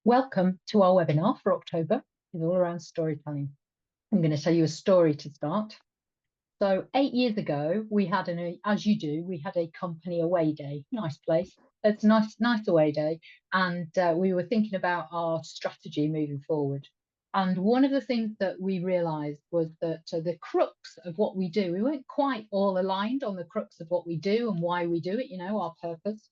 Welcome to our webinar for October. It's all around storytelling. I'm going to tell you a story to start. So 8 years ago, we had as you do, we had a company away day. Nice place. It's a nice away day. And we were thinking about our strategy moving forward. And one of the things that we realized was that the crux of what we do, we weren't quite all aligned on the crux of what we do and why we do it, our purpose.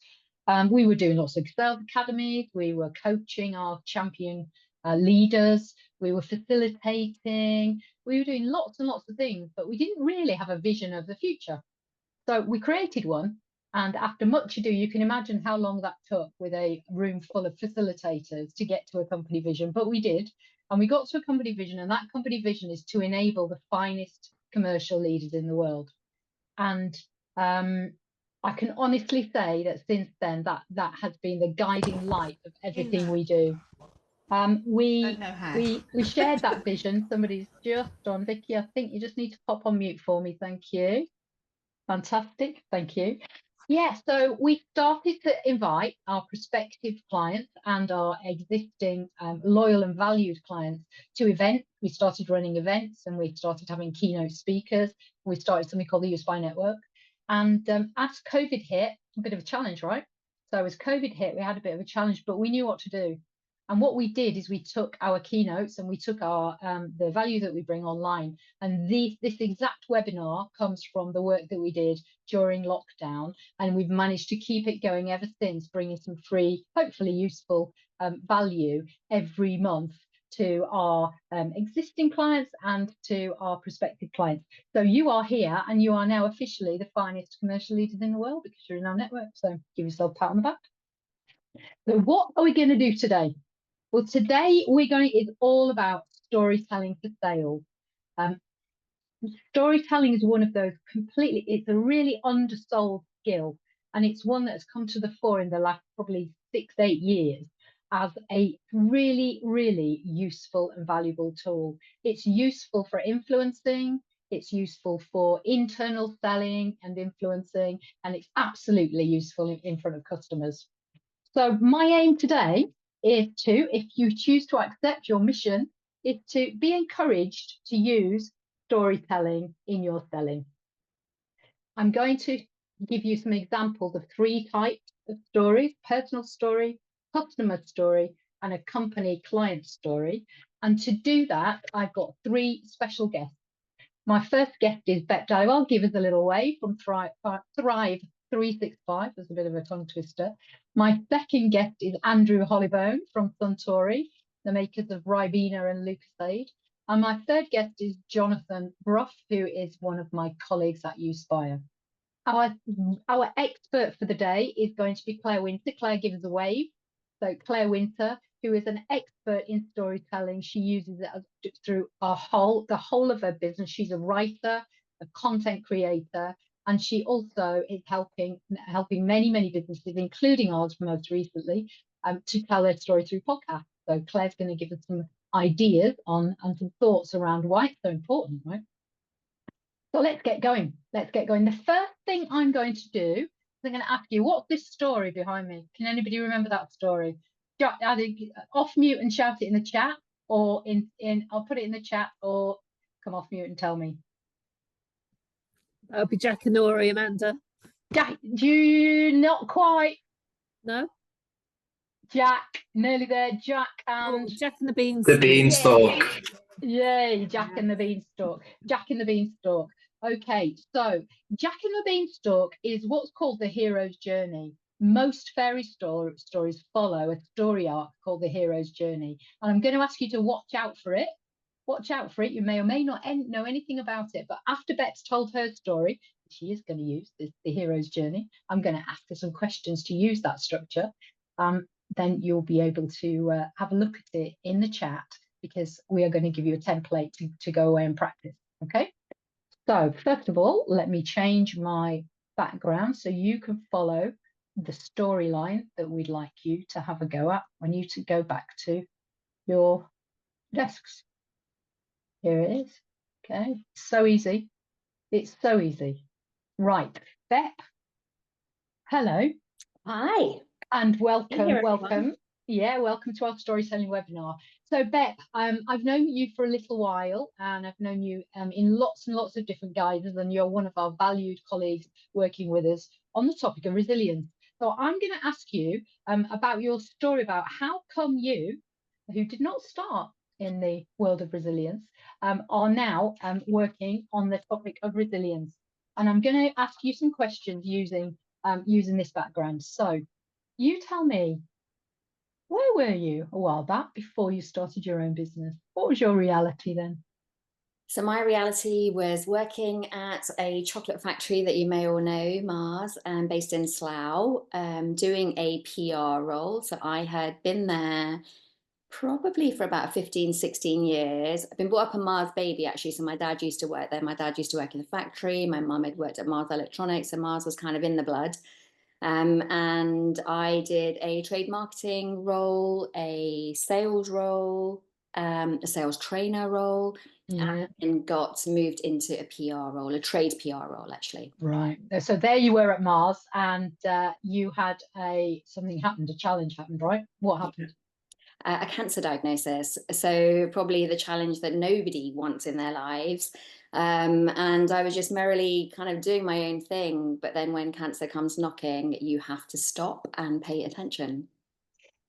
We were doing lots of sales academies. We were coaching our champion leaders. We were facilitating. We were doing lots and lots of things, but we didn't really have a vision of the future. So we created one. And after much ado, you can imagine how long that took with a room full of facilitators to get to a company vision. But we did. And we got to a company vision. And that company vision is to enable the finest commercial leaders in the world. And I can honestly say that since then, that has been the guiding light of everything we do. We shared that vision. Somebody's just on. Vicky, I think you just need to pop on mute for me. Thank you. Fantastic. Thank you. Yeah, so we started to invite our prospective clients and our existing loyal and valued clients to events. We started running events and we started having keynote speakers. We started something called the USPI Network. And as COVID hit, a bit of a challenge, right? So as COVID hit, we had a bit of a challenge, but we knew what to do. And what we did is we took our keynotes and we took our the value that we bring online. And this exact webinar comes from the work that we did during lockdown. And we've managed to keep it going ever since, bringing some free, hopefully useful value every month to our existing clients and to our prospective clients. So you are here and you are now officially the finest commercial leaders in the world because you're in our network. So give yourself a pat on the back. So what are we going to do today? Well, today it's all about storytelling for sales. Storytelling is one of those it's a really undersold skill, and it's one that's come to the fore in the last probably 6-8 years as a really, really useful and valuable tool. It's useful for influencing, it's useful for internal selling and influencing, and it's absolutely useful in front of customers. So my aim today is if you choose to accept your mission, is to be encouraged to use storytelling in your selling. I'm going to give you some examples of 3 types of stories: personal story, customer story, and a company client story. And to do that, I've got 3 special guests. My first guest is Bette Dale. I'll give us a little wave from Thrive 365. That's a bit of a tongue twister. My second guest is Andrew Hollybone from Suntory, the makers of Ribena and Lucozade. And my third guest is Jonathan Bruff, who is one of my colleagues at USPI. Our expert for the day is going to be Claire Winter. Claire, give us a wave. So Claire Winter, who is an expert in storytelling. She uses it through the whole of her business. She's a writer, a content creator, and she also is helping many, many businesses, including ours most recently, to tell their story through podcasts. So Claire's going to give us some ideas and some thoughts around why it's so important, right? So let's get going. The first thing I'm going to do is I'm going to ask you, what's this story behind me? Can anybody remember that story? Either off mute and shout it in the chat, or I'll put it in the chat, or come off mute and tell me. That'll be Jack and Nori, Amanda. Jack, not quite. No? Jack, nearly there. Jack and... Jack and the Beanstalk. The Beanstalk. Yay, Jack and the Beanstalk. Jack and the Beanstalk. Okay, so Jack and the Beanstalk is what's called the hero's journey. Most fairy stories follow a story arc called the hero's journey. And I'm going to ask you to watch out for it. Watch out for it. You may or may not know anything about it. But after Bette's told her story, she is going to use the hero's journey. I'm going to ask her some questions to use that structure. Then you'll be able to have a look at it in the chat, because we are going to give you a template to go away and practice. Okay. So first of all, let me change my background so you can follow the storyline that we'd like you to have a go at when you go back to your desks. Here it is. Okay, so easy. It's so easy. Right, Bette. Hello. Hi. And welcome. Yeah, welcome to our storytelling webinar. So, Beth, I've known you for a little while, and I've known you in lots and lots of different guises, and you're one of our valued colleagues working with us on the topic of resilience. So, I'm going to ask you about your story about how come you, who did not start in the world of resilience, are now working on the topic of resilience. And I'm going to ask you some questions using this background. So, you tell me. Where were you a while back before you started your own business? What was your reality then? So my reality was working at a chocolate factory that you may all know, Mars, based in Slough, doing a PR role. So I had been there probably for about 15, 16 years. I've been brought up a Mars baby, actually. So my dad used to work there. My dad used to work in the factory. My mum had worked at Mars Electronics, so Mars was kind of in the blood. And I did a trade marketing role, a sales role, a sales trainer role, Yeah, and got moved into a PR role, a trade PR role, actually. right. So there you were at Mars, and you had something happened, a challenge happened, right? What happened? A cancer diagnosis. So probably the challenge that nobody wants in their lives. And I was just merrily kind of doing my own thing. But then when cancer comes knocking, you have to stop and pay attention.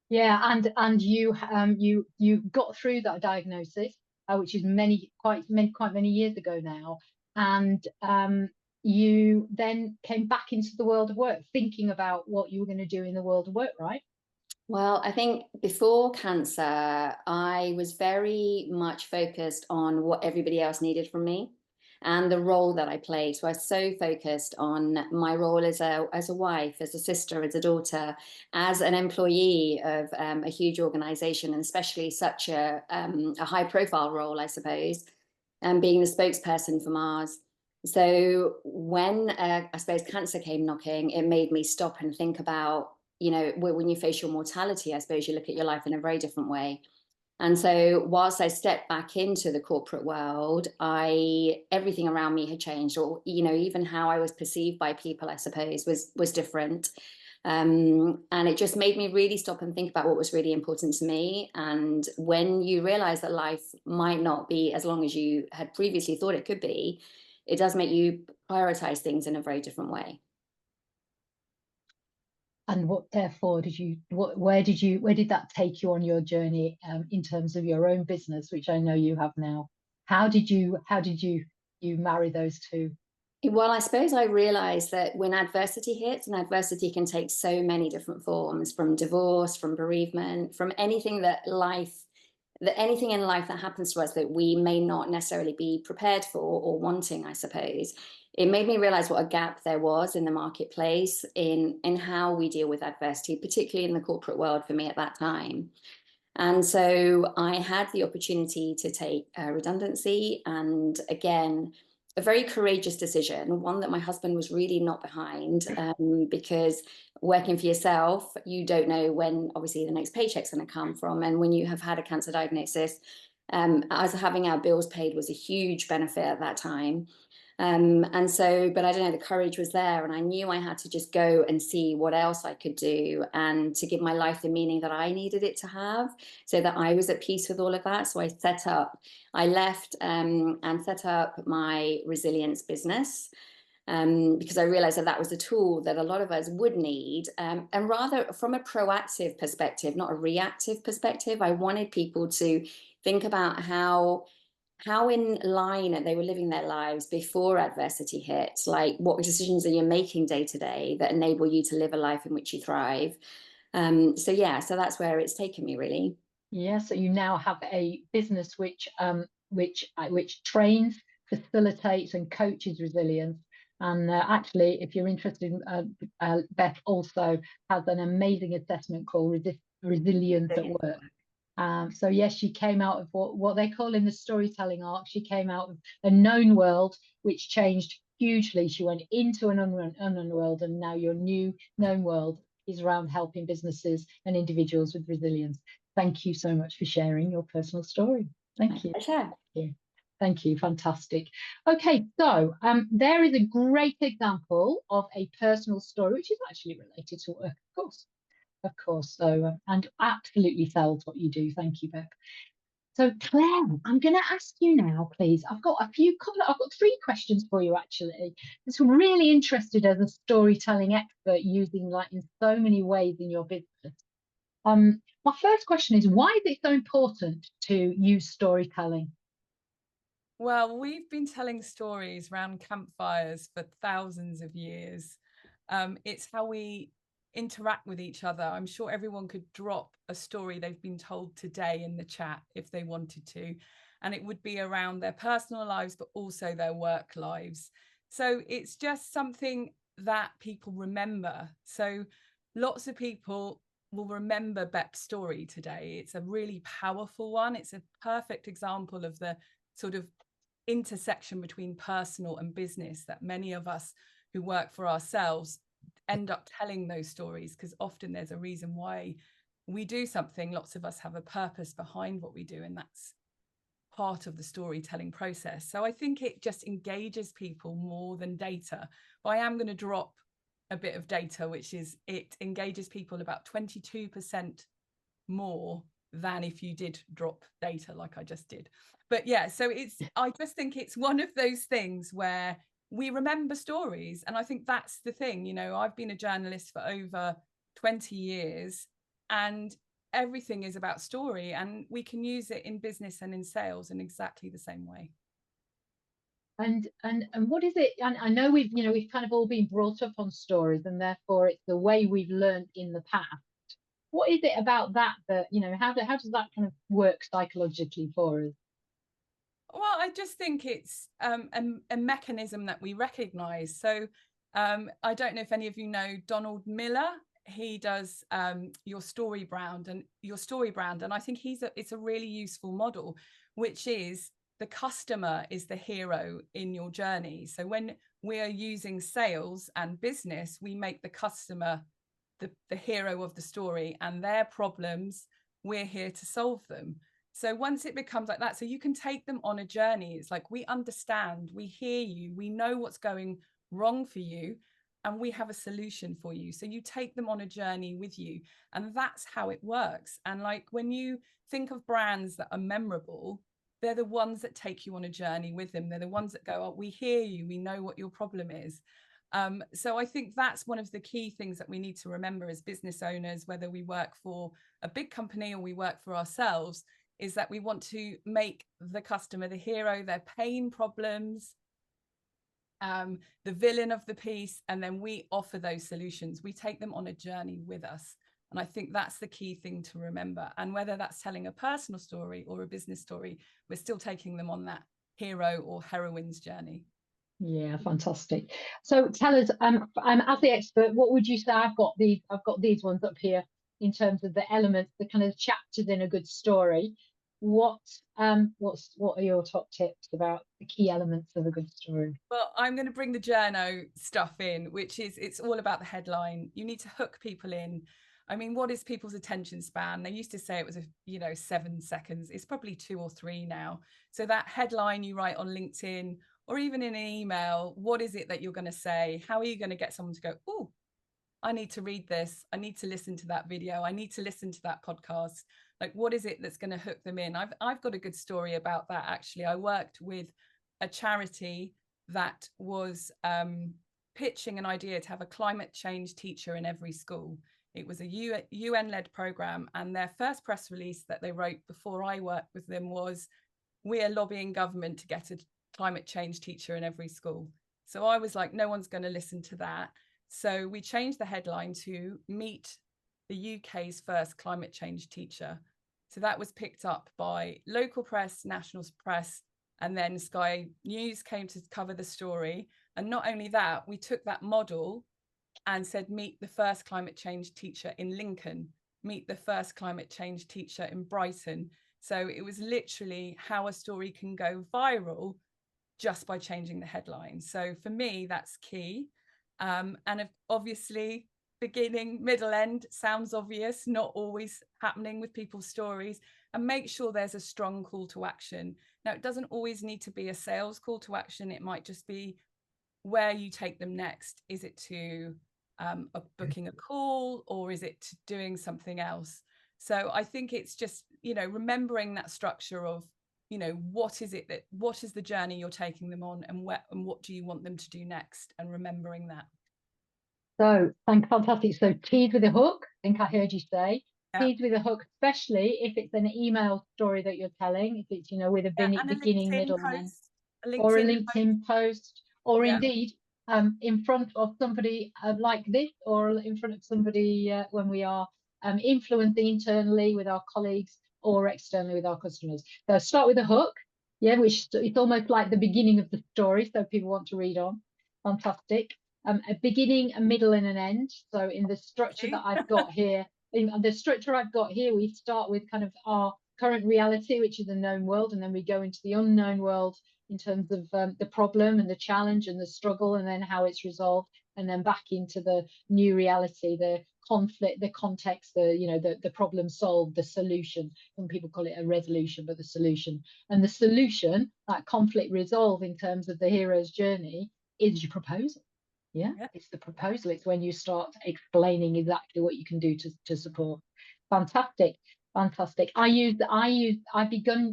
Yeah, and you got through that diagnosis, which is quite many years ago now, and you then came back into the world of work, thinking about what you were going to do in the world of work, right? Well, I think before cancer, I was very much focused on what everybody else needed from me and the role that I played. So I was so focused on my role as a wife, as a sister, as a daughter, as an employee of a huge organization, and especially such a high profile role, I suppose, and being the spokesperson for Mars. So when I suppose cancer came knocking, it made me stop and think about, when you face your mortality, I suppose you look at your life in a very different way. And so whilst I stepped back into the corporate world, everything around me had changed, or, even how I was perceived by people, I suppose, was different. And it just made me really stop and think about what was really important to me. And when you realize that life might not be as long as you had previously thought it could be, it does make you prioritize things in a very different way. And what therefore where did that take you on your journey in terms of your own business, which I know you have now? How did you marry those two? Well, I suppose I realized that when adversity hits, and adversity can take so many different forms, from divorce, from bereavement, from anything in life that happens to us that we may not necessarily be prepared for or wanting, I suppose. It made me realize what a gap there was in the marketplace in how we deal with adversity, particularly in the corporate world for me at that time. And so I had the opportunity to take redundancy, and again, a very courageous decision, one that my husband was really not behind, because working for yourself, you don't know when obviously the next paycheck's going to come from. And when you have had a cancer diagnosis, as having our bills paid was a huge benefit at that time. And so, but I don't know, the courage was there, and I knew I had to just go and see what else I could do and to give my life the meaning that I needed it to have, so that I was at peace with all of that. So I left and set up my resilience business. Because I realized that that was a tool that a lot of us would need, and rather from a proactive perspective, not a reactive perspective. I wanted people to think about how in line they were living their lives before adversity hits, like what decisions are you making day to day that enable you to live a life in which you thrive. So that's where it's taken me, really. Yeah, so you now have a business which trains, facilitates, and coaches resilience. And actually, if you're interested, Beth also has an amazing assessment called Resilience at Work. So yes, she came out of what they call in the storytelling arc. She came out of a known world, which changed hugely. She went into an unknown world, and now your new known world is around helping businesses and individuals with resilience. Thank you so much for sharing your personal story. Thank you. Pleasure. Thank you. Fantastic. Okay, so there is a great example of a personal story, which is actually related to work, of course. of course. So, and absolutely felt what you do. Thank you, Beck. So, Claire, I'm going to ask you now, please. I've got three questions for you, actually. I'm really interested as a storytelling expert using like in so many ways in your business. My first question is, why is it so important to use storytelling? Well, we've been telling stories around campfires for thousands of years. It's how we interact with each other. I'm sure everyone could drop a story they've been told today in the chat if they wanted to, and it would be around their personal lives, but also their work lives. So it's just something that people remember. So lots of people will remember Bepp's story today. It's a really powerful one. It's a perfect example of the sort of intersection between personal and business that many of us who work for ourselves end up telling those stories, because often there's a reason why we do something. Lots of us have a purpose behind what we do, and that's part of the storytelling process. So I think it just engages people more than data. But I am going to drop a bit of data, which is it engages people about 22% more than if you did drop data like I just did. But yeah, so I just think it's one of those things where we remember stories. And I think that's the thing, you know, I've been a journalist for over 20 years and everything is about story, and we can use it in business and in sales in exactly the same way. And what is it? And I know we've kind of all been brought up on stories, and therefore it's the way we've learned in the past. What is it about that how does that kind of work psychologically for us? Well, I just think it's a mechanism that we recognize. So I don't know if any of you know Donald Miller. He does your story brand, and I think it's a really useful model, which is the customer is the hero in your journey. So when we are using sales and business, we make the customer the hero of the story, and their problems, we're here to solve them. So once it becomes like that, so you can take them on a journey. It's like, we understand, we hear you, we know what's going wrong for you, and we have a solution for you. So you take them on a journey with you, and that's how it works. And like when you think of brands that are memorable, they're the ones that take you on a journey with them. They're the ones that go, oh, we hear you, we know what your problem is. So I think that's one of the key things that we need to remember as business owners, whether we work for a big company or we work for ourselves, is that we want to make the customer the hero, their pain problems, the villain of the piece, and then we offer those solutions. We take them on a journey with us. And I think that's the key thing to remember. And whether that's telling a personal story or a business story, we're still taking them on that hero or heroine's journey. Yeah, fantastic. So tell us, as the expert, what would you say? I've got these ones up here in terms of the elements, the kind of chapters in a good story. What are your top tips about the key elements of a good story? Well, I'm going to bring the journo stuff in, which is, it's all about the headline. You need to hook people in. I mean, what is people's attention span? They used to say it was 7 seconds. It's probably 2 or 3 now. So that headline you write on LinkedIn or even in an email, what is it that you're going to say? How are you going to get someone to go, oh, I need to read this. I need to listen to that video. I need to listen to that podcast. Like, what is it that's going to hook them in? I've got a good story about that, actually. I worked with a charity that was pitching an idea to have a climate change teacher in every school. It was a UN-led program, and their first press release that they wrote before I worked with them was, we are lobbying government to get a climate change teacher in every school. So I was like, no one's going to listen to that. So we changed the headline to meet the UK's first climate change teacher. So that was picked up by local press, national press, and then Sky News came to cover the story. And not only that, we took that model and said, meet the first climate change teacher in Lincoln, meet the first climate change teacher in Brighton. So it was literally how a story can go viral just by changing the headline. So for me, that's key. And obviously, beginning, middle, end sounds obvious, not always happening with people's stories. And make sure there's a strong call to action. Now, it doesn't always need to be a sales call to action. It might just be where you take them next. Is it to of booking a call, or is it doing something else? So I think it's just, you know, remembering that structure of, you know, what is the journey you're taking them on, and what do you want them to do next, and remembering that. So fantastic. So tease with a hook, I think I heard you say. Yeah. Tease with a hook, especially if it's an email story that you're telling, if it's, you know, with a And a beginning, LinkedIn middle, and end, post, or a post. LinkedIn post, or Yeah. indeed in front of somebody like this, or in front of somebody when we are influencing internally with our colleagues or externally with our customers. So start with a hook, yeah, which it's almost like the beginning of the story, so people want to read on. Fantastic. A beginning, a middle, and an end. So in the structure that I've got here, we start with kind of our current reality, which is a known world, and then we go into the unknown world in terms of the problem and the challenge and the struggle, and then how it's resolved, and then back into the new reality, the conflict, the context, the problem solved, the solution. Some people call it a resolution, but the solution. And the solution, that conflict resolve in terms of the hero's journey, is your proposal. Yeah, it's the proposal. It's when you start explaining exactly what you can do to support. Fantastic. I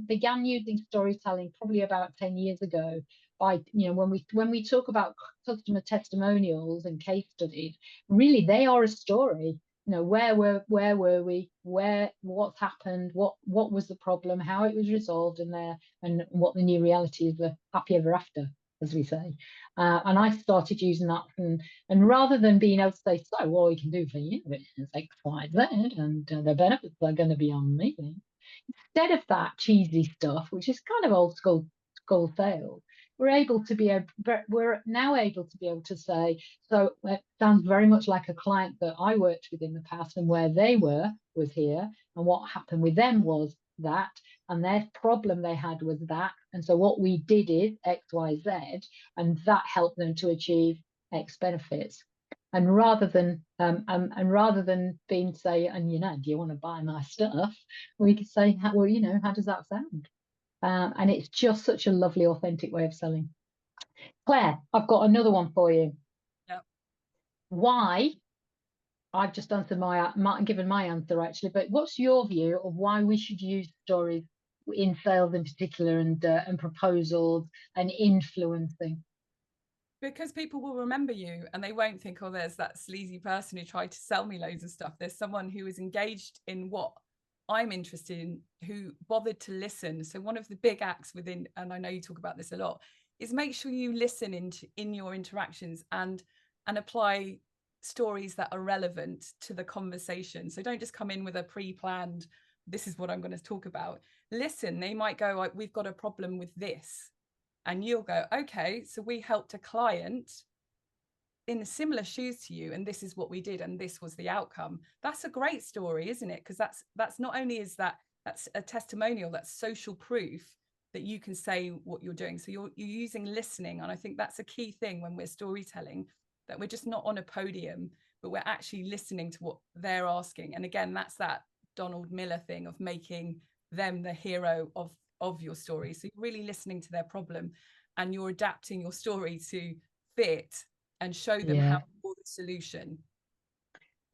began using storytelling probably about 10 years ago. By, you know, when we talk about customer testimonials and case studies, really they are a story. You know, where were we, what's happened, what was the problem, how it was resolved, and what the new reality is, the happy ever after, as we say. And I started using that, and rather than being able to say, so what we can do for you is X, Y, Z, and the benefits are going to be on me, instead of that cheesy stuff, which is kind of old school sales, we're now able to be able to say, so it sounds very much like a client that I worked with in the past, and where they was here, and what happened with them was that, and their problem they had was that, and so what we did is X, Y, Z, and that helped them to achieve X benefits. And rather than being say, and you know, do you want to buy my stuff? We could say, well, you know, how does that sound? And it's just such a lovely, authentic way of selling. Claire, I've got another one for you. Yeah. Why? I've just answered given my answer actually, but what's your view of why we should use stories in sales in particular, and proposals and influencing? Because people will remember you, and they won't think, oh, there's that sleazy person who tried to sell me loads of stuff. There's someone who is engaged in what I'm interested in, who bothered to listen. So one of the big acts within, and I know you talk about this a lot, is make sure you listen in your interactions and apply stories that are relevant to the conversation. So don't just come in with a pre-planned, this is what I'm going to talk about. Listen, they might go, we've got a problem with this. And you'll go, okay, so we helped a client in similar shoes to you, and this is what we did, and this was the outcome. That's a great story, isn't it? Because that's not only is that's a testimonial, that's social proof that you can say what you're doing. So you're using listening, and I think that's a key thing when we're storytelling, that we're just not on a podium, but we're actually listening to what they're asking. And again, that's that Donald Miller thing of making them the hero of your story. So you're really listening to their problem, and you're adapting your story to fit and show them how you're the solution.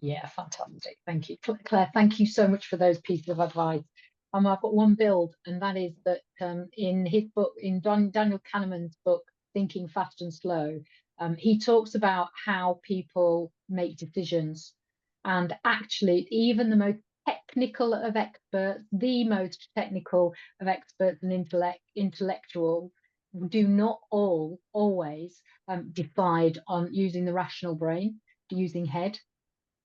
Yeah, fantastic. Thank you, Claire. Thank you so much for those pieces of advice. I've got one build, and that is that in his book, in Daniel Kahneman's book, Thinking Fast and Slow, he talks about how people make decisions, and actually even the most technical of experts, and intellectuals do not always decide on using the rational brain, using head.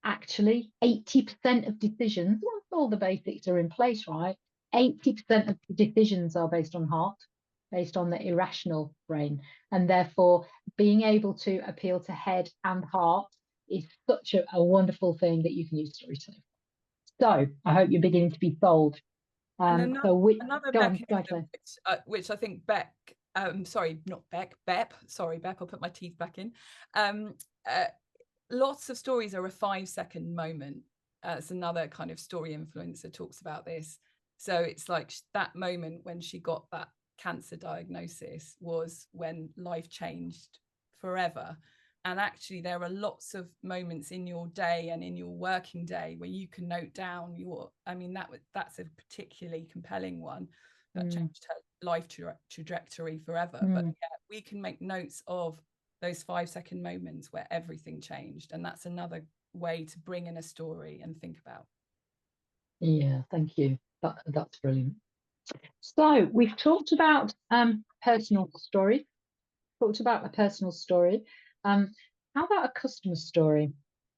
Actually, 80% of decisions, once all the basics are in place, right, 80% of decisions are based on heart, based on the irrational brain. And therefore, being able to appeal to head and heart is such a wonderful thing that you can use storytelling. So I hope you're beginning to be sold. Another mechanism, which I think Bep, I'll put my teeth back in. Lots of stories are a 5-second moment. It's another kind of story influencer talks about this. So it's like that moment when she got that cancer diagnosis was when life changed forever. And actually, there are lots of moments in your day and in your working day where you can note down that's a particularly compelling one that changed her life trajectory forever. But yeah, we can make notes of those 5-second moments where everything changed. And that's another way to bring in a story and think about. Yeah, thank you. That's brilliant. So we've talked about personal story. Talked about a personal story. How about a customer story?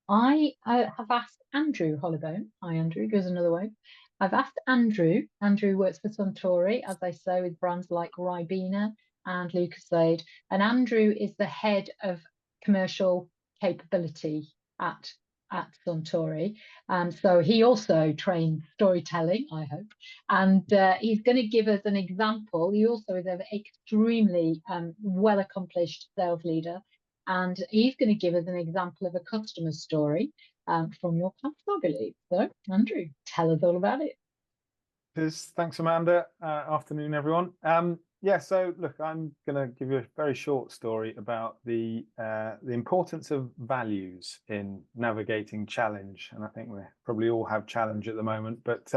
I have asked Andrew Hollowbone. Hi, Andrew. Goes another way. I've asked Andrew. Andrew works for Suntory, as I say, with brands like Ribena and Lucozade. And Andrew is the head of commercial capability at Suntory. So he also trained storytelling, I hope. And he's going to give us an example. He also is an extremely well-accomplished sales leader. And he's going to give us an example of a customer story from your past, I believe. So, Andrew, tell us all about it. Thanks, Amanda. Afternoon, everyone. Yeah, so look, I'm going to give you a very short story about the importance of values in navigating challenge. And I think we probably all have challenge at the moment. But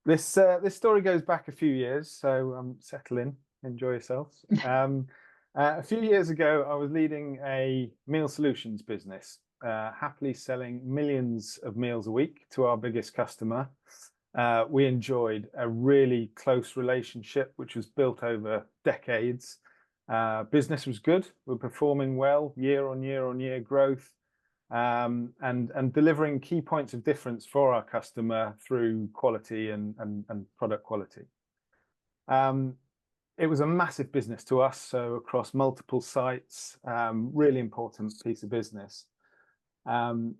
this story goes back a few years, so settle in, enjoy yourselves. A few years ago, I was leading a meal solutions business, happily selling millions of meals a week to our biggest customer. We enjoyed a really close relationship, which was built over decades. Business was good. We're performing well, year on year growth, and delivering key points of difference for our customer through quality and product quality. It was a massive business to us, so across multiple sites, really important piece of business. And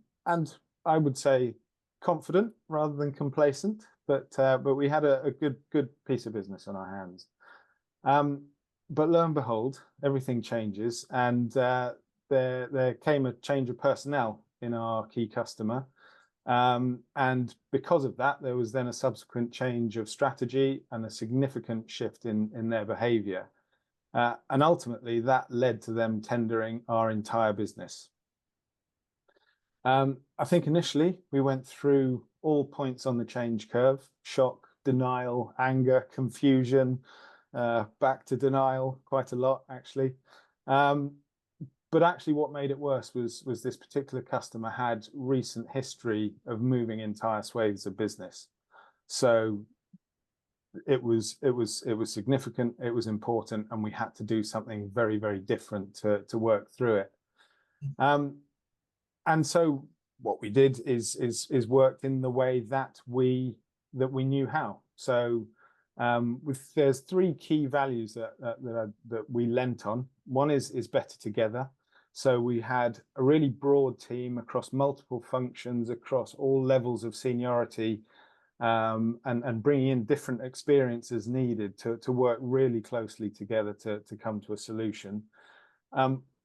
I would say confident rather than complacent, but we had a good piece of business on our hands. But lo and behold, everything changes, and there came a change of personnel in our key customer. And because of that, there was then a subsequent change of strategy and a significant shift in their behavior. And ultimately, that led to them tendering our entire business. I think initially we went through all points on the change curve: shock, denial, anger, confusion, back to denial, quite a lot actually. But actually what made it worse was this particular customer had recent history of moving entire swathes of business. So it was significant, it was important, and we had to do something very, very different to work through it. And so what we did is worked in the way that we knew how. So there's 3 key values that we lent on. One is better together. So we had a really broad team across multiple functions, across all levels of seniority, and bringing in different experiences needed to work really closely together to come to a solution.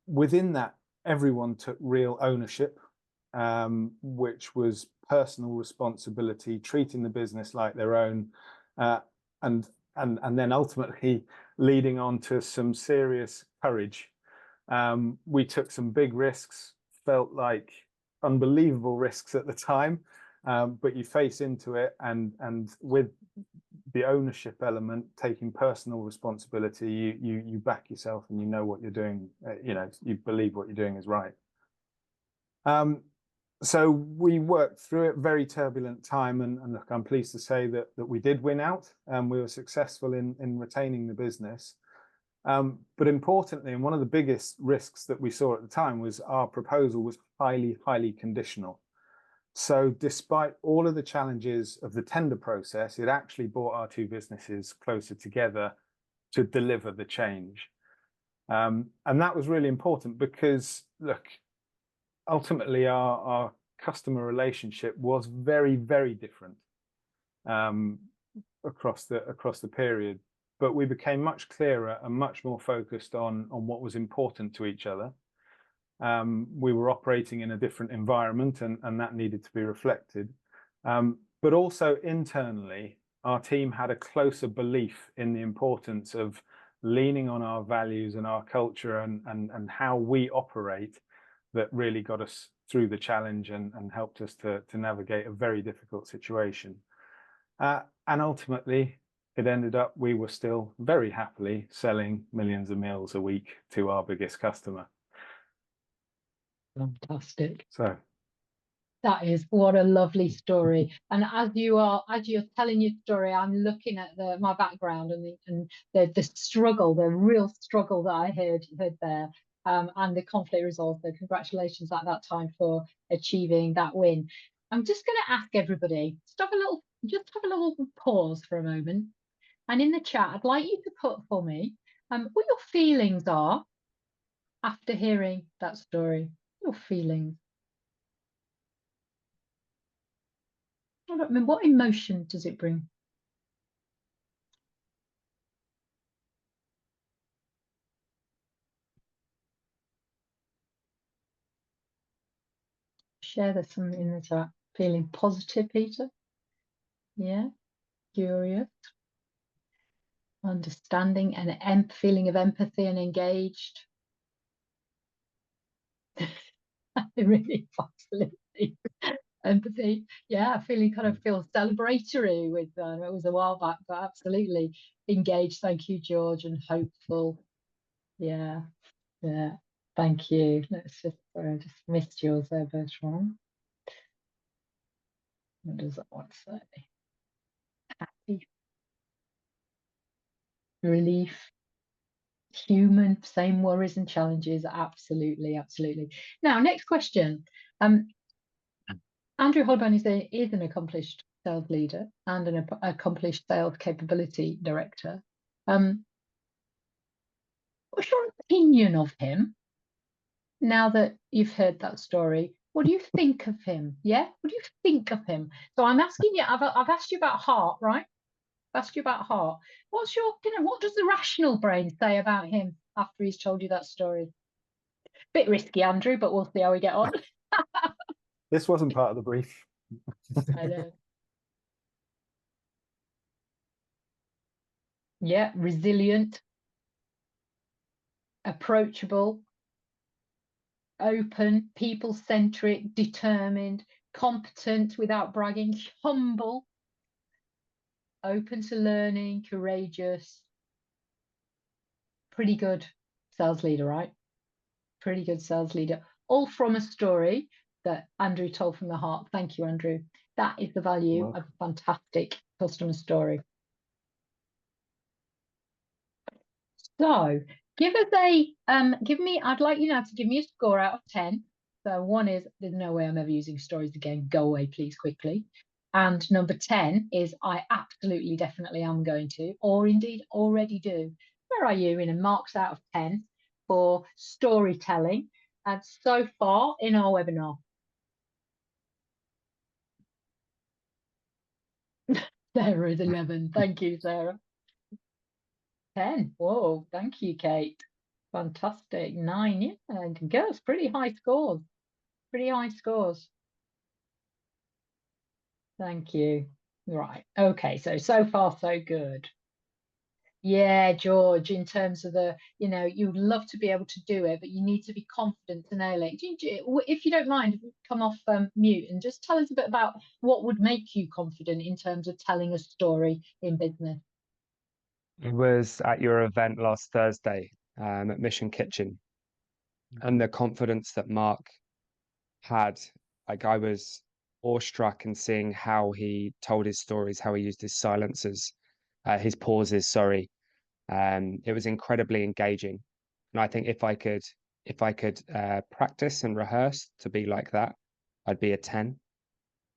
Within that, everyone took real ownership, which was personal responsibility, treating the business like their own, and then ultimately leading on to some serious courage. We took some big risks, felt like unbelievable risks at the time, but you face into it, and with the ownership element, taking personal responsibility, you back yourself and you know what you're doing. You believe what you're doing is right. So we worked through it, very turbulent time, and look, I'm pleased to say that we did win out, and we were successful in retaining the business. But importantly, and one of the biggest risks that we saw at the time was our proposal was highly conditional. So despite all of the challenges of the tender process, it actually brought our 2 businesses closer together to deliver the change. And that was really important because, look, ultimately our customer relationship was very, very different across the period. But we became much clearer and much more focused on what was important to each other. We were operating in a different environment, and that needed to be reflected. But also internally, our team had a closer belief in the importance of leaning on our values and our culture and how we operate that really got us through the challenge and helped us to navigate a very difficult situation. And ultimately, it ended up we were still very happily selling millions of meals a week to our biggest customer. Fantastic. So that is, what a lovely story. And as you're telling your story, I'm looking at my background and the struggle, the real struggle that I heard there, and the conflict resolved. So congratulations at that time for achieving that win. I'm just going to ask everybody, just have a little pause for a moment. And in the chat, I'd like you to put for me what your feelings are after hearing that story. Your feelings. I don't remember, what emotion does it bring? Share this in the chat. Feeling positive, Peter? Yeah. Curious. Understanding and feeling of empathy and engaged. Really, absolutely. Empathy. Yeah, feeling kind of feel celebratory with it was a while back, but absolutely engaged. Thank you, George, and hopeful. Yeah. Yeah. Thank you. Let's just I just missed yours there, Bertrand. What does that want to say? Happy. Relief. Human, same worries and challenges. Absolutely, absolutely. Now, next question. Andrew Holborn is an accomplished sales leader and an accomplished sales capability director. What's your opinion of him now that you've heard that story? What do you think of him? Yeah, what do you think of him? So I'm asking you. I've asked you about heart, right? I've asked you about heart. What's your, what does the rational brain say about him after he's told you that story? Bit risky, Andrew, but we'll see how we get on. this wasn't part of the brief. I know. Yeah, resilient, approachable, open, people-centric, determined, competent without bragging, humble, open to learning, courageous. Pretty good sales leader, right? Pretty good sales leader. All from a story that Andrew told from the heart. Thank you, Andrew. That is the value of a fantastic customer story. So give us I'd like you now to give me a score out of 10. So 1 is, there's no way I'm ever using stories again. Go away, please, quickly. And number 10 is, I absolutely, definitely am going to, or indeed already do. Where are you in a marks out of 10 for storytelling? And so far in our webinar. Sarah is 11. Thank you, Sarah. 10. Whoa, thank you, Kate. Fantastic. 9, yeah. Girls, pretty high scores. Pretty high scores. Thank you. Right. Okay. So far, so good. Yeah, George, in terms of you'd love to be able to do it, but you need to be confident to nail it. If you don't mind, come off mute and just tell us a bit about what would make you confident in terms of telling a story in business. It was at your event last Thursday at Mission Kitchen, and the confidence that Mark had, like, I was awestruck in seeing how he told his stories, how he used his silences, his pauses, sorry. It was incredibly engaging. And I think if I could practice and rehearse to be like that, I'd be a 10.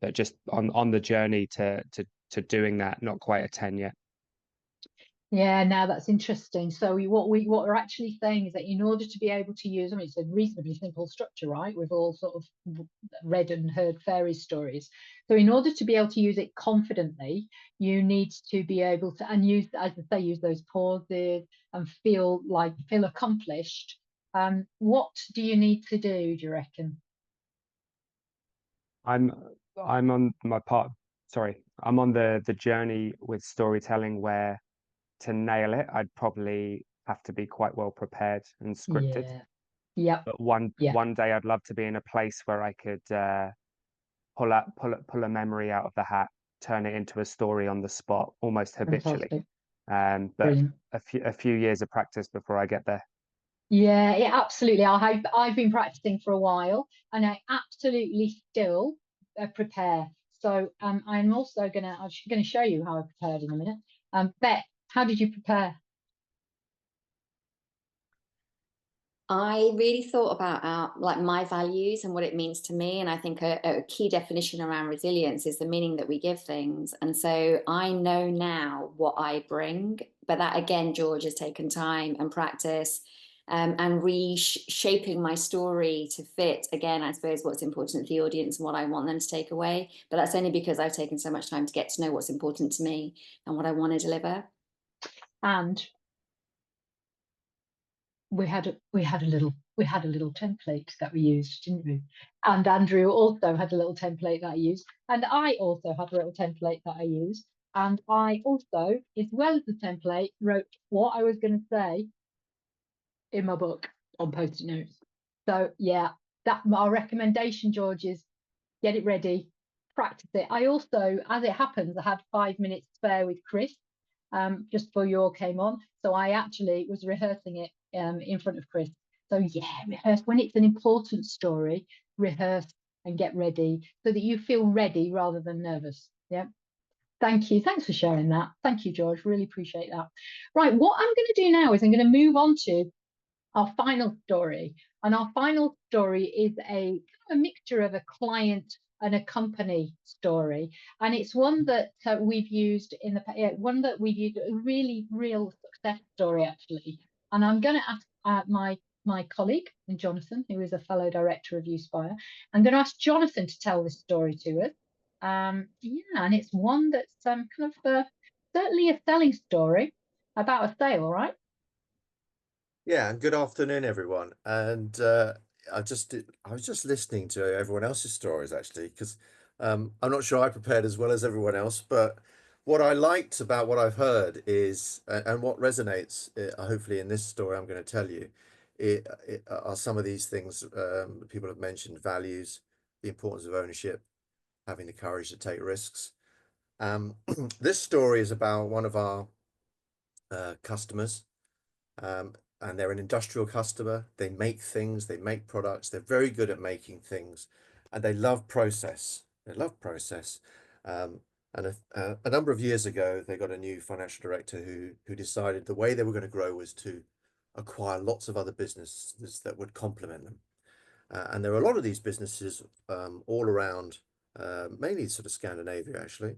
But just on the journey to doing that, not quite a 10 yet. Yeah, now that's interesting. So what we're actually saying is that in order to be able to use, I mean, it's a reasonably simple structure, right? We've all sort of read and heard fairy stories. So in order to be able to use it confidently, you need to be able to, and use, as I say, use those pauses and feel accomplished. What do you need to do you reckon? I'm on my part. Sorry, I'm on the journey with storytelling where, to nail it, I'd probably have to be quite well prepared and scripted. Yeah. Yep. But Yeah. one day I'd love to be in a place where I could pull a memory out of the hat, turn it into a story on the spot, almost habitually. Fantastic. But Brilliant. a few years of practice before I get there. Yeah, absolutely. I've been practicing for a while, and I absolutely still prepare. So I'm also gonna show you how I prepared in a minute. Beth, how did you prepare? I really thought about like my values and what it means to me. And I think a key definition around resilience is the meaning that we give things. And so I know now what I bring, but that again, George, has taken time and practice, and reshaping my story to fit, again, I suppose, what's important to the audience and what I want them to take away. But that's only because I've taken so much time to get to know what's important to me and what I want to deliver. And we had a little template that we used, didn't we? And Andrew also had a little template that I used, and I also had a little template that I used, and I also, as well as the template, wrote what I was going to say in my book on post-it notes. So yeah, that our recommendation, George, is get it ready, practice it. I also, as it happens, I had 5 minutes spare with Chris just before you all came on. So I actually was rehearsing it in front of Chris. So yeah, rehearse when it's an important story, rehearse and get ready so that you feel ready rather than nervous. Yeah. Thank you. Thanks for sharing that. Thank you, George. Really appreciate that. Right, what I'm going to do now is I'm going to move on to our final story. And our final story is a mixture of a client and a company story, and it's one that we've used in the one that we've used, a really real success story actually. And I'm going to ask my colleague Jonathan, who is a fellow director of Uspire. I'm going to ask Jonathan to tell this story to us. Yeah, and it's one that's kind of certainly a selling story about a sale, right? Yeah, and good afternoon, everyone. And I was just listening to everyone else's stories actually, because I'm not sure I prepared as well as everyone else. But what I liked about what I've heard is, and what resonates, hopefully in this story I'm going to tell you, it are some of these things people have mentioned: values, the importance of ownership, having the courage to take risks. This story is about one of our customers. And they're an industrial customer. They make things, they make products. They're very good at making things, and they love process. They love process. And a number of years ago, they got a new financial director who decided the way they were going to grow was to acquire lots of other businesses that would complement them. And there are a lot of these businesses all around, mainly sort of Scandinavia, actually.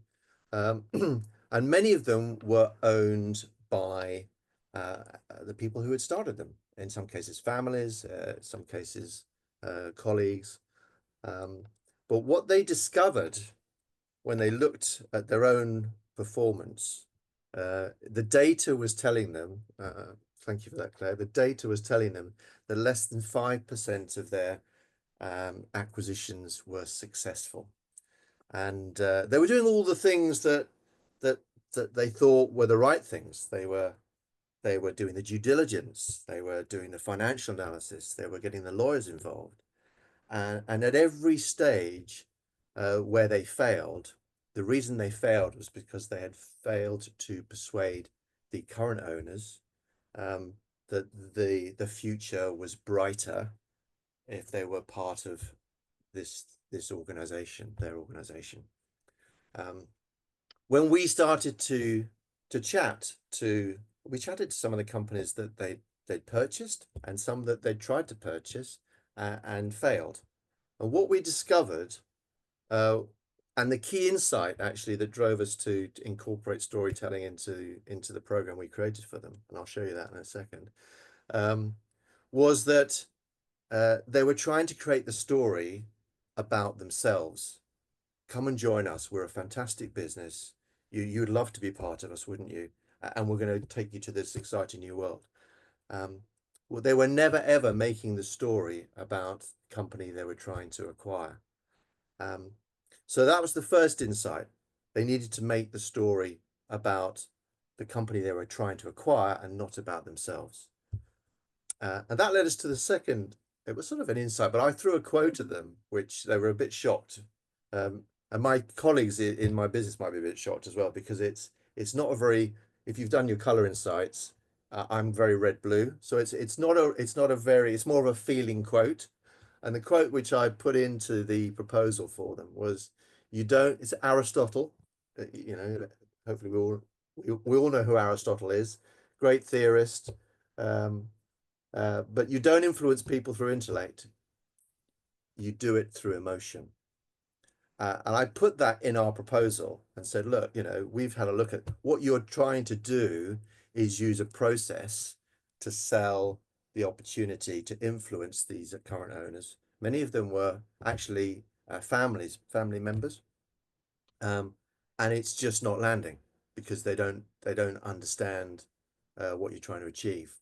And many of them were owned by the people who had started them. In some cases, families, some cases, colleagues. But what they discovered when they looked at their own performance, the data was telling them, thank you for that, Claire, the data was telling them that less than 5% of their acquisitions were successful. And they were doing all the things that they thought were the right things. They were doing the due diligence, they were doing the financial analysis, they were getting the lawyers involved. And at every stage where they failed, the reason they failed was because they had failed to persuade the current owners that the future was brighter if they were part of this organization, their organization. When we started to chat we chatted to some of the companies that they'd purchased and some that they'd tried to purchase and failed. And what we discovered, and the key insight actually that drove us to incorporate storytelling into the program we created for them, and I'll show you that in a second, was that they were trying to create the story about themselves. Come and join us. We're a fantastic business. You'd love to be part of us, wouldn't you? And we're going to take you to this exciting new world. Well, they were never ever making the story about the company they were trying to acquire. So that was the first insight. They needed to make the story about the company they were trying to acquire and not about themselves. And that led us to the second. It was sort of an insight, but I threw a quote at them, which they were a bit shocked. And my colleagues in my business might be a bit shocked as well, because it's not a very, if you've done your color insights, I'm very red blue. So it's not a very, it's more of a feeling quote. And the quote which I put into the proposal for them was, it's Aristotle, you know, hopefully we all know who Aristotle is, great theorist. But you don't influence people through intellect. You do it through emotion. And I put that in our proposal and said, look, you know, we've had a look at what you're trying to do is use a process to sell the opportunity to influence these current owners. Many of them were actually family members. And it's just not landing because they don't understand what you're trying to achieve.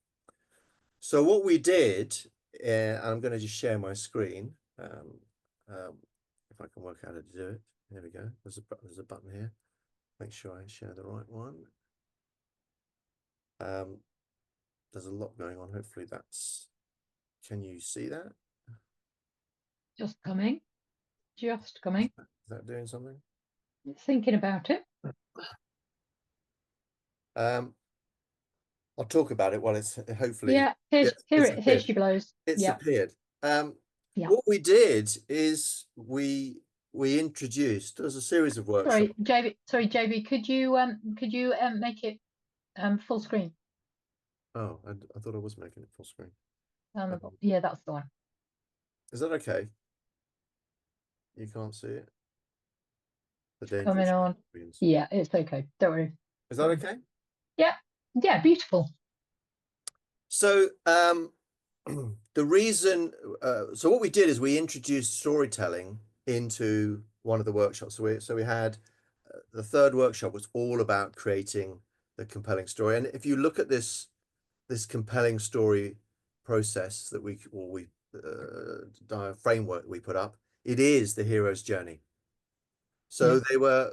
So what we did, and I'm going to just share my screen. If I can work out how to do it. There we go. There's a button here. Make sure I share the right one. There's a lot going on. Hopefully that's, can you see that? Just coming. Just coming. Is that doing something? Thinking about it. I'll talk about it while it's hopefully. Yeah, here she blows. It's Yeah. appeared. Yeah. What we did is we introduced, there's a series of workshops. Sorry, JB, could you make it full screen? Oh, I thought I was making it full screen. Yeah, that's the one. Is that okay? You can't see it? The Coming on. screens. Yeah, it's okay. Don't worry. Is that okay? Yeah. Yeah, beautiful. So the reason, so what we did is we introduced storytelling into one of the workshops. So we had the third workshop was all about creating the compelling story. And if you look at this compelling story process that we framework we put up, it is the hero's journey. So they were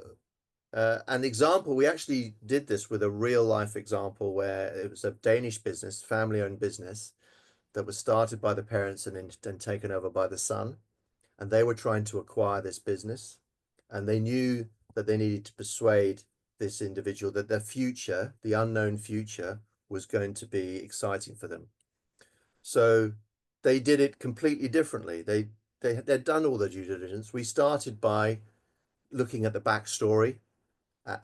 an example. We actually did this with a real life example where it was a Danish business, family-owned business, that was started by the parents and then taken over by the son. And they were trying to acquire this business. And they knew that they needed to persuade this individual that their future, the unknown future, was going to be exciting for them. So they did it completely differently. They'd done all the due diligence. We started by looking at the backstory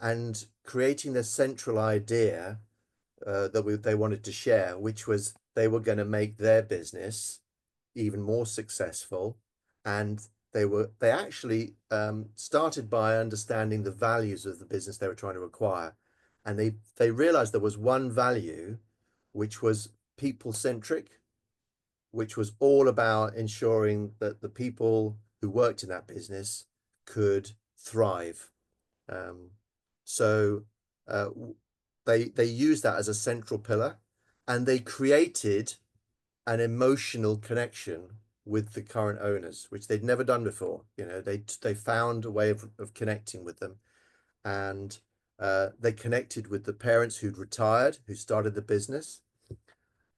and creating the central idea that they wanted to share, which was they were going to make their business even more successful. And they actually started by understanding the values of the business they were trying to acquire. And they realized there was one value, which was people-centric, which was all about ensuring that the people who worked in that business could thrive. So they used that as a central pillar, and they created an emotional connection with the current owners, which they'd never done before. You know, they found a way of connecting with them, and they connected with the parents who'd retired, who started the business,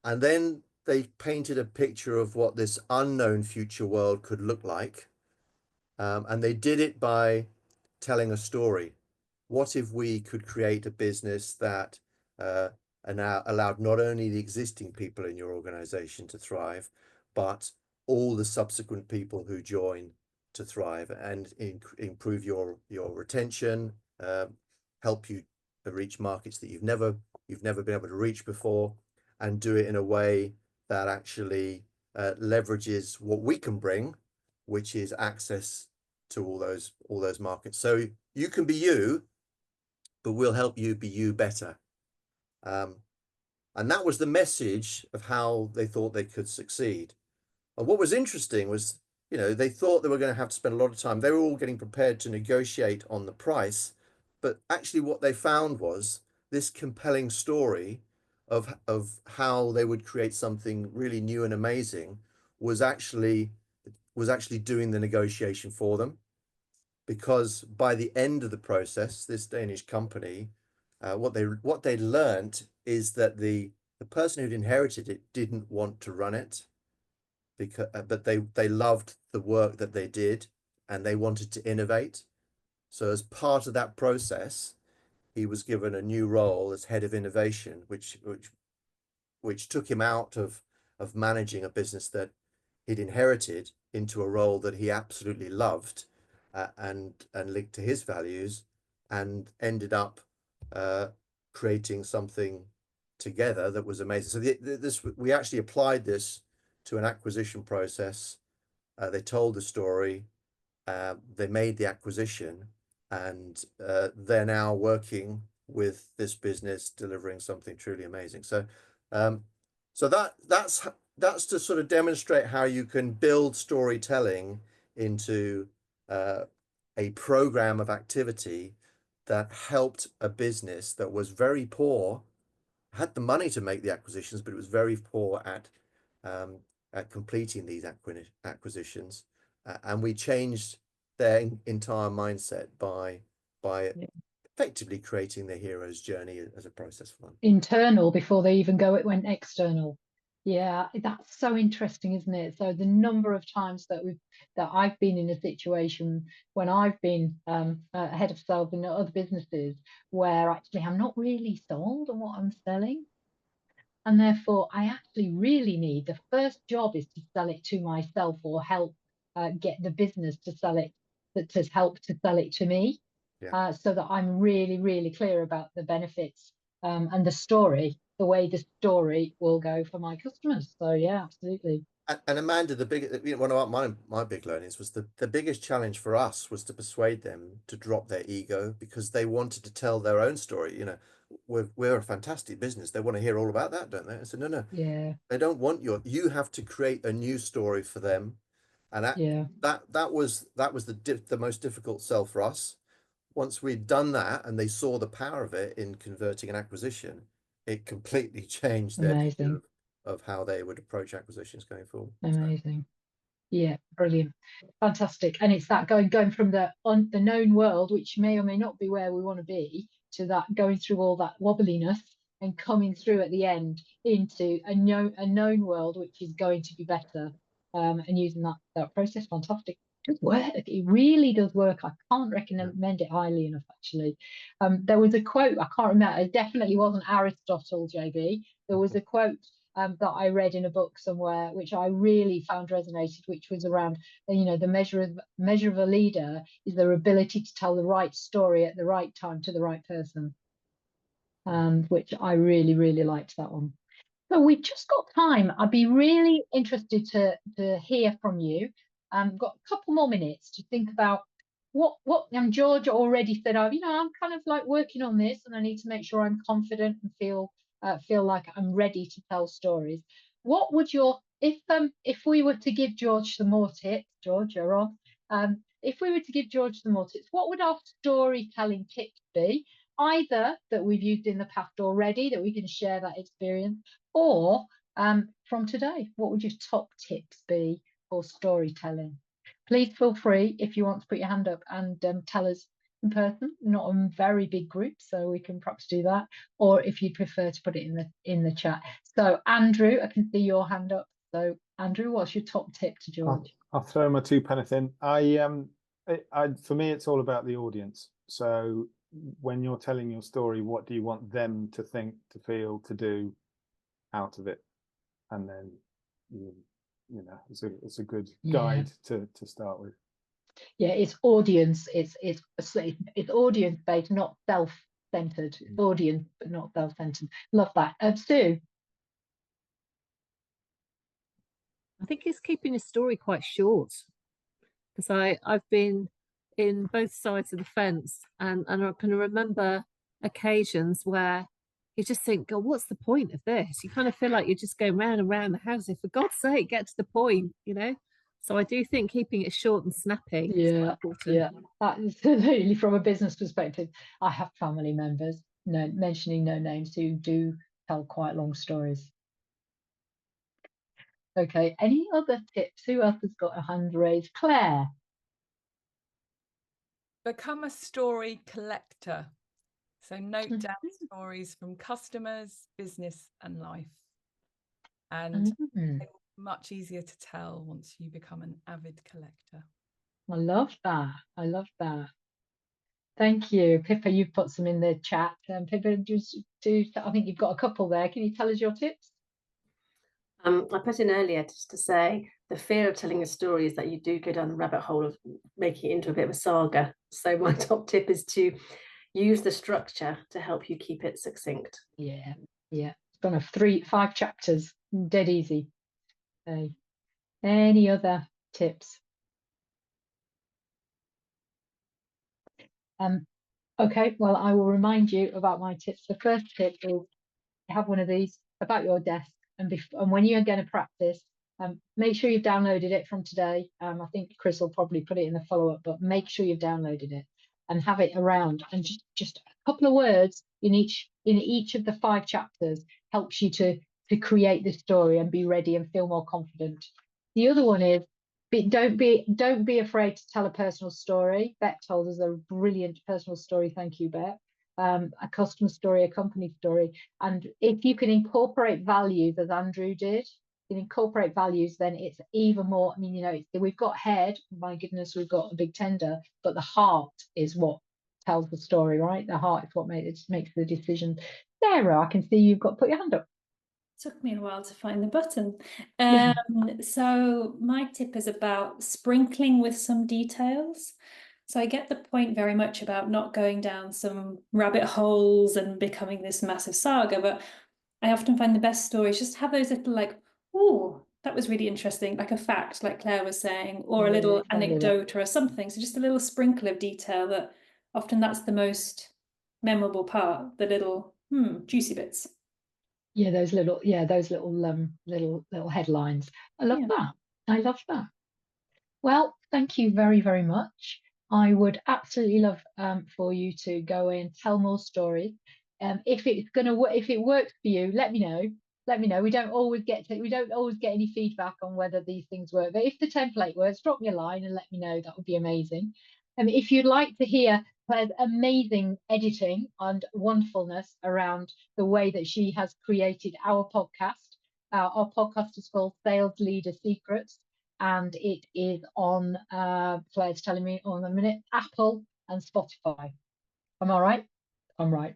and then they painted a picture of what this unknown future world could look like, and they did it by telling a story. What if we could create a business that allowed not only the existing people in your organization to thrive, but all the subsequent people who join to thrive and improve your retention, help you reach markets that you've never been able to reach before, and do it in a way that actually leverages what we can bring, which is access to all those markets. So you can be you, but we'll help you be you better. And that was the message of how they thought they could succeed. And what was interesting was, you know, they thought they were going to have to spend a lot of time. They were all getting prepared to negotiate on the price. But actually what they found was this compelling story of how they would create something really new and amazing was actually doing the negotiation for them. Because by the end of the process, this Danish company what they learned is that the person who'd inherited it didn't want to run it, because but they loved the work that they did and they wanted to innovate. So as part of that process, he was given a new role as head of innovation, which took him out of managing a business that he'd inherited into a role that he absolutely loved, and linked to his values, and ended up creating something together that was amazing. So we actually applied this to an acquisition process. They told the story, they made the acquisition, and they're now working with this business, delivering something truly amazing. So that's to sort of demonstrate how you can build storytelling into a program of activity that helped a business that was very poor, had the money to make the acquisitions, but it was very poor at completing these acquisitions, and we changed their entire mindset by effectively creating the hero's journey as a process for them. Internal before they even it went external. Yeah, that's so interesting, isn't it? So the number of times that I've been in a situation when I've been head of sales in other businesses where actually I'm not really sold on what I'm selling, and therefore I actually really need, the first job is to sell it to myself, or help get the business to sell it, to help to sell it to me. Yeah. So that I'm really, really clear about the benefits and the story, the way the story will go for my customers. So yeah, absolutely. And Amanda, one of my big learnings was the biggest challenge for us was to persuade them to drop their ego, because they wanted to tell their own story. You know, we're a fantastic business. They want to hear all about that, don't they? I said, no, Yeah, they don't want you have to create a new story for them, and that was the most difficult sell for us. Once we'd done that and they saw the power of it in converting an acquisition, it completely changed their view amazing, of how they would approach acquisitions going forward. amazing. Yeah, brilliant, fantastic. And it's that going from the known world, which may or may not be where we want to be, to that going through all that wobbliness and coming through at the end into a known world, which is going to be better. And using that process, fantastic. It does work. It really does work. I can't recommend it highly enough, actually. There was a quote, I can't remember, it definitely wasn't Aristotle, JB. There was a quote that I read in a book somewhere, which I really found resonated, which was around, the measure of a leader is their ability to tell the right story at the right time to the right person. Which I really, really liked that one. So we've just got time. I'd be really interested to hear from you. Got a couple more minutes to think about what George already said, I'm kind of like working on this, and I need to make sure I'm confident and feel like I'm ready to tell stories. What would if we were to give George some more tips, George, you're on. If we were to give George some more tips, what would our storytelling tips be? Either that we've used in the past already, that we can share that experience, or from today, what would your top tips be for storytelling? Please feel free, if you want, to put your hand up and tell us in person, not a very big group, so we can perhaps do that, or if you prefer to put it in the chat. So Andrew, I can see your hand up. So Andrew, what's your top tip to George? I'll throw my two penneth in. For me, it's all about the audience. So when you're telling your story, what do you want them to think, to feel, to do out of it? And then it's a good guide to start with. Yeah, it's audience. It's audience based, not self-centered. It's audience, but not self-centered. Love that. Sue. I think it's keeping a story quite short, because I've been in both sides of the fence, and I can remember occasions where you just think, God, what's the point of this? You kind of feel like you're just going round and round the house. For God's sake, get to the point, So I do think keeping it short and snappy is quite important. Yeah, absolutely. From a business perspective, I have family members, mentioning no names, who do tell quite long stories. Okay, any other tips? Who else has got a hand raised? Claire. Become a story collector. So note down stories from customers, business and life. And they're much easier to tell once you become an avid collector. I love that. I love that. Thank you. Pippa, you've put some in the chat. Pippa, I think you've got a couple there. Can you tell us your tips? I put in earlier just to say the fear of telling a story is that you do go down the rabbit hole of making it into a bit of a saga. So my top tip is to use the structure to help you keep it succinct. Yeah. It's gone of 5 chapters. Dead easy. Okay. Any other tips? Okay, well, I will remind you about my tips. The first tip is have one of these about your desk, and when you're going to practice, make sure you've downloaded it from today. I think Chris will probably put it in the follow-up, but make sure you've downloaded it and have it around. And just a couple of words in each of the 5 chapters helps you to create this story and be ready and feel more confident. The other one is don't be afraid to tell a personal story. Bet told us a brilliant personal story. Thank you, Bet. A customer story, a company story. And if you can incorporate values, as Andrew did, incorporate values, then it's even more. I mean, you know, we've got head, my goodness, we've got a big tender, but the heart is what tells the story, right? The heart is what makes the decision. Sarah, I can see you've put your hand up. Took me a while to find the button. So my tip is about sprinkling with some details. So I get the point very much about not going down some rabbit holes and becoming this massive saga, but I often find the best stories just have those little like, oh, that was really interesting, like a fact, like Claire was saying, or a little anecdote or something. So just a little sprinkle of detail that often that's the most memorable part, the little juicy bits. Yeah, those little headlines. I love that. I love that. Well, thank you very, very much. I would absolutely love for you to go in, tell more stories. If it works for you, let me know. Let me know. We don't always get any feedback on whether these things work. But if the template works, drop me a line and let me know. That would be amazing. If you'd like to hear Claire's amazing editing and wonderfulness around the way that she has created our podcast, our podcast is called Sales Leader Secrets, and it is on, Claire's telling me on a minute, Apple and Spotify. Am I right? I'm right.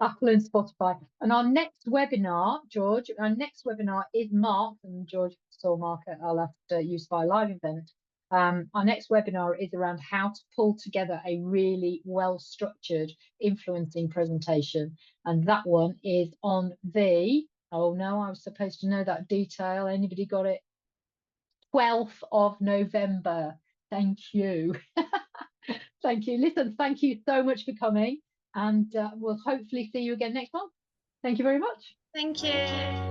Apple and Spotify. And our next webinar, George, is Mark, and George saw Mark at our last Use by Live event. Our next webinar is around how to pull together a really well-structured influencing presentation. And that one is on the, oh no, I was supposed to know that detail. Anybody got it? 12th of November. Thank you. Thank you. Listen, thank you so much for coming, and we'll hopefully see you again next month. Thank you very much. Thank you.